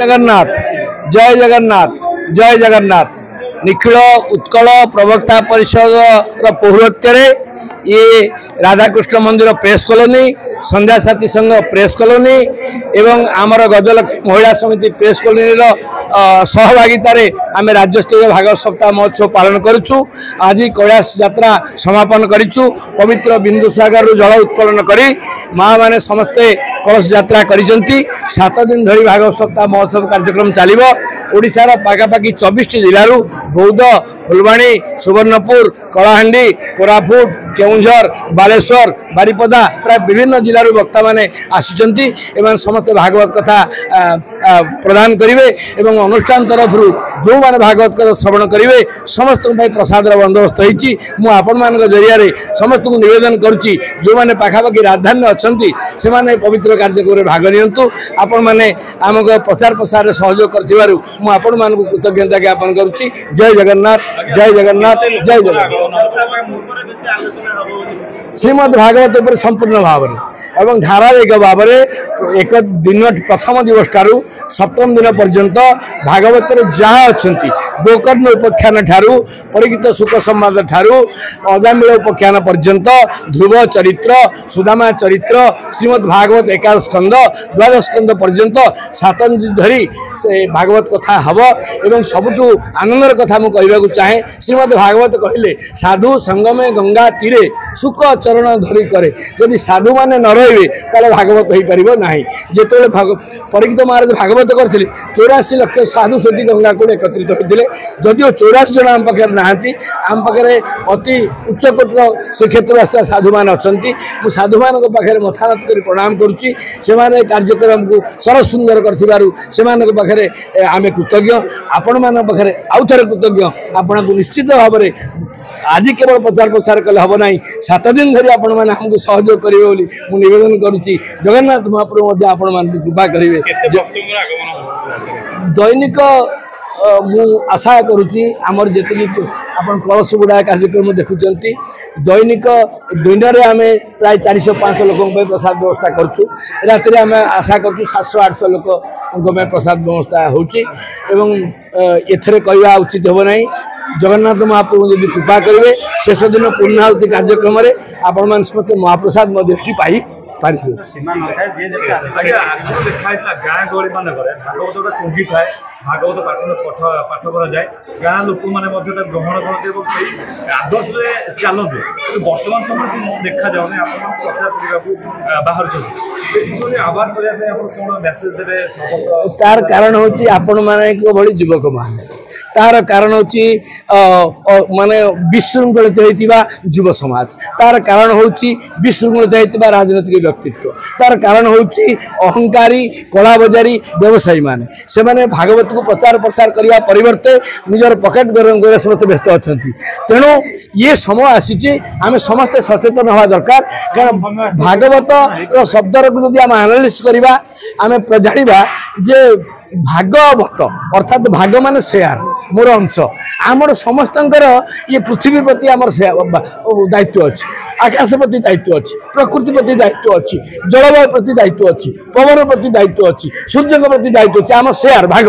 जगन्नाथ जय जगन्नाथ जय जगन्नाथ निखिल उत्कल प्रवक्ता परिषद पौरत्व ये राधाकृष्ण मंदिर प्रेस कॉलोनी संध्या साथी संघ प्रेस कॉलोनी एवं आमर गजलक्ष्मी महिला समिति प्रेस कॉलोनी सहभागितार आम राज्यस्तरीय भागवत सप्ताह महोत्सव पालन करुचु। आज कैलाश यात्रा समापन करिचु। पवित्र बिंदुसागर जल उत्कलन करी माँ माने समस्ते कलश यात्रा करिसेंती। 7 दिन धरी भागवत सप्ताह महोत्सव कार्यक्रम चलिबो। ओडिशार पाखापाखि 24 जिल्लारू बौद्ध फुलवाणी सुवर्णपुर कलाहांडी कोरापुट केउंझर बालेश्वर बारिपदा प्राय विभिन्न जिल्लारू वक्ता माने आसिचंती एवं समस्त भागवत कथा प्रदान करिवे एवं अनुष्ठान तरफ जो माने भागवत कथा श्रवण करिवे समस्त प्रसाद बंदोबस्त होईची। मु आपण मानक जरिया रे समस्त को निवेदन करूची जो माने पाखापाखि राजधानी अछंती से माने पवित्र कार्यक्रम रे भाग नियंतु। आपण माने आमक प्रचार प्रसार रे सहयोग करथिबारु मु आपण मानक कृतज्ञता ज्ञापन करूची। जय जगन्नाथ जय जगन्नाथ जय जगन्नाथ। श्रीमद भागवत पर संपूर्ण भाव एवं धारावाहिक भाव एक दिन प्रथम दिवस ठारू सप्तम दिन पर्यंत भागवत जहाँ अच्छा गोकर्ण उपाख्यान ठारू परीक्षित सुख संवाद ठारू अजामिल उपाख्यान पर्यंत ध्रुव चरित्र सुदामा चरित्र श्रीमद भागवत 11 स्कंद 12 स्कंद पर्यंत 7 दिन धरी से भागवत कथा हम एवं सबुठु आनंदर कथा मुझे कहवाक चाहे। श्रीमद भागवत कहले साधु संगमे गंगा तीरे सुख चरण धरी करे जदि साधु माने न रही ताले भागवत हो पार ना। जिते परीक्षित महाराज भागवत करते 84 लाख साधु से गंगा कूल एकत्रित होते जदिव 84 जन आम पाखे नहांती आम पाखे अति उच्चकोटर श्रीक्षेत्र साधु मान अच्छा मुझे साधु मान पाखे मथानत कर प्रणाम करुच्ची। से कार्यक्रम को सरस सुंदर कर आम कृतज्ञ आपण मान पाखे आउ थे कृतज्ञ। आपण को निश्चित भाव में आज केवल प्रचार प्रसार कले हम ना 7 दिन धरी आपण मैंने हमको सहयोग करेंगे बोली मुझे निवेदन करुच्ची। जगन्नाथ महाप्रभु आपण मान कृपा करेंगे। दैनिक मु आशा करुच्ची आमर जी आपण कलश गुड़ा कार्यक्रम देखुंत दैनिक दिन में आम प्राय 400-500 लोक प्रसाद व्यवस्था करुँ। राति आम आशा करूँ 700-800 लोक प्रसाद व्यवस्था होवं एथरे कहवा उचित हम ना। जगन्नाथ महाप्रभु यदि कृपा करेंगे शेष दिन पूर्णाहुति कार्यक्रम में आपण मान समस्त महाप्रसाद पाई पारे। भागवत पाठ करा जाए गाँ लोक मैंने ग्रहण करते आदर्श चलते बर्तमान समय देखा जाऊनी आप प्रचार करने बाहर आह्वान करने कौन मेसेज देवे। तार कारण हूँ आपण मान भली युवक मान तार कारण हूँ माने विशृंखलित होता युव समाज तार कारण हूँ विशृंखलित होता राजनैतिक व्यक्तित्व तार कारण हूँ अहंकारी कला बजारी व्यवसायी माने से माने भागवत को प्रचार प्रसार करने परिवर्ते निजर पकेट गरम कर समस्त व्यस्त अच्छा। तेणु ये समय आसी आम समस्ते सचेतन हवा दरकार कारण भागवत शब्दर को जब आम एनालिसिस करवा आम जाना जे भागवत अर्थात भाग मान शेयर मोर अंश आमर समस्त ये पृथ्वी प्रति आमर दायित्व अच्छी आकाश प्रति दायित्व अच्छी प्रकृति प्रति दायित्व अच्छी जलवायु प्रति दायित्व अच्छी पवन प्रति दायित्व अच्छी सूर्य प्रति दायित्व अच्छी आम शेयर भाग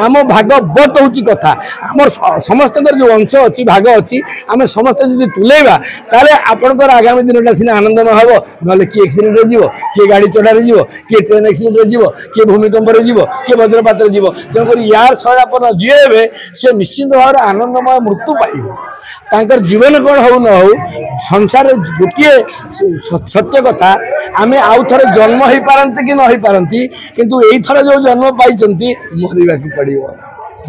आम भागवत हूँ कथा आम समस्त जो अंश अच्छी भाग अच्छी आम समस्त जो तुलेवा ताले आपणकर आगामी दिन सीना आनंदमय हम ना किए एक्सीडेंट जीव किए गाड़ी चढ़ारे जीव किए ट्रेन एक्सीडेंट जीव किए भूमिकंप जीव किए वज्रपात जीव तेणुक यार शयनापन जीवे से निश्चित भाव में आनंदमय मृत्यु पाइब जीवन कौन हो न हो संसार गोटे सत्य कथा आम आउ थे जन्म हो पारती कि न हो पारती किंतु यही थर जो जन्म पाई मरवा पड़ो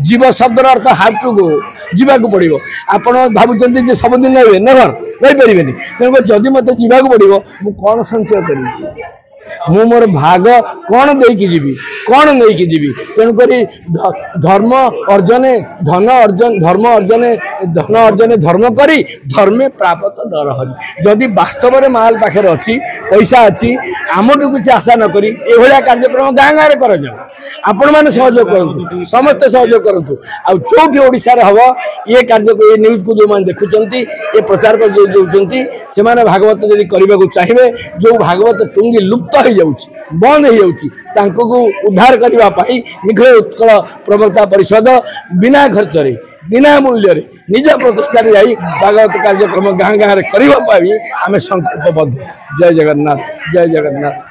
जीव शब्द अर्थ हाव टू गो जीवाक पड़ो आप भावुं सबुदिन रही नेवर रहीपर तेणुक जदि मत जीवाक पड़ो मु कौन संचय करी मु मोर भाग कौन देकी जीवी कौन नहीं जीवी तेणुक धर्म अर्जने धन अर्जन धर्म अर्जने धन अर्जने धर्म करी धर्मे प्राप्त दरहरी जदि वास्तव में माल पाखे अच्छी पैसा अच्छी आमठू किसी आशा न करी एभलिया कार्यक्रम गाँ गाँव कर आपण मैंने सहयोग करूँ समस्त सहयोग करूँ आ चौथी ओडिशा रे हव ये कार्य को ये न्यूज को जो मैंने देखुंट ये प्रचार कर जो से भागवत यदि करने चाहिए जो भागवत टुंगी लुप्त हो जाउछि बंद हो जाउछि तांको को उद्धार करबा पई निखिल उत्कल प्रवक्ता परिषद बिना खर्च रे बिना मूल्य रे निज प्रचेष्टा रे जाई भागवत कार्यक्रम गाँ गाँ रे करबा पई आमे संकल्पबद्ध। जय जगन्नाथ जय जगन्नाथ।